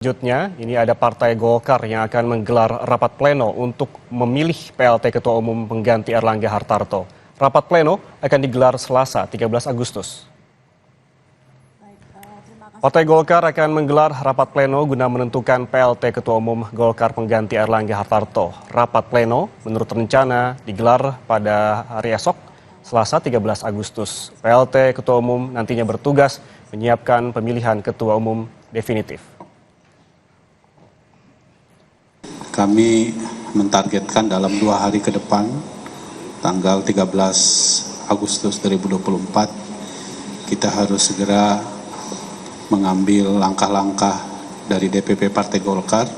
Selanjutnya, ini ada Partai Golkar yang akan menggelar rapat pleno untuk memilih PLT Ketua Umum pengganti Erlangga Hartarto. Rapat pleno akan digelar Selasa 13 Agustus. Partai Golkar akan menggelar rapat pleno guna menentukan PLT Ketua Umum Golkar pengganti Erlangga Hartarto. Rapat pleno menurut rencana digelar pada hari esok, Selasa 13 Agustus. PLT Ketua Umum nantinya bertugas menyiapkan pemilihan Ketua Umum definitif. Kami mentargetkan dalam 2 hari ke depan, tanggal 13 Agustus 2024, kita harus segera mengambil langkah-langkah dari DPP Partai Golkar.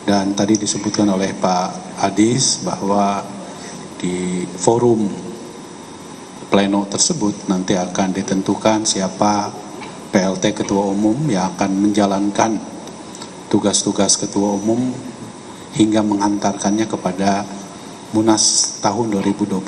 Dan tadi disebutkan oleh Pak Adis bahwa di forum pleno tersebut nanti akan ditentukan siapa PLT Ketua Umum yang akan menjalankan tugas-tugas Ketua Umum hingga mengantarkannya kepada Munas tahun 2024.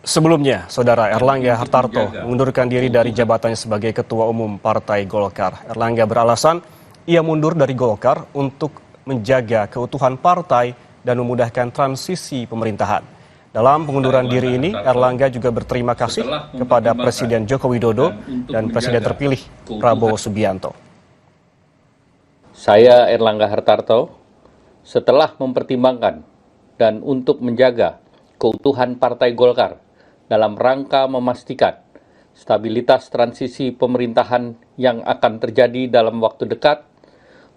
Sebelumnya, Saudara Erlangga Hartarto mengundurkan diri dari jabatannya sebagai Ketua Umum Partai Golkar. Erlangga beralasan ia mundur dari Golkar untuk menjaga keutuhan partai dan memudahkan transisi pemerintahan. Dalam pengunduran diri ini, Erlangga juga berterima kasih kepada Presiden Joko Widodo dan Presiden terpilih Prabowo Subianto. Saya Erlangga Hartarto, setelah mempertimbangkan dan untuk menjaga keutuhan Partai Golkar dalam rangka memastikan stabilitas transisi pemerintahan yang akan terjadi dalam waktu dekat,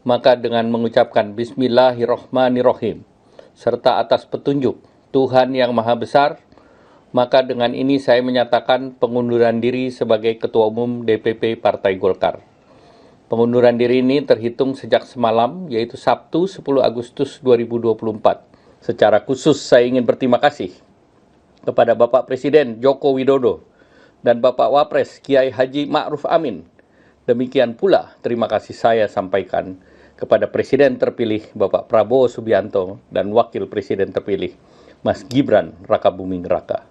maka dengan mengucapkan Bismillahirrahmanirrahim, serta atas petunjuk Tuhan Yang Maha Besar, maka dengan ini saya menyatakan pengunduran diri sebagai Ketua Umum DPP Partai Golkar. Pengunduran diri ini terhitung sejak semalam, yaitu Sabtu 10 Agustus 2024. Secara khusus saya ingin berterima kasih kepada Bapak Presiden Joko Widodo dan Bapak Wapres Kiai Haji Ma'ruf Amin. Demikian pula terima kasih saya sampaikan kepada Presiden terpilih Bapak Prabowo Subianto dan Wakil Presiden terpilih Mas Gibran Rakabuming Raka.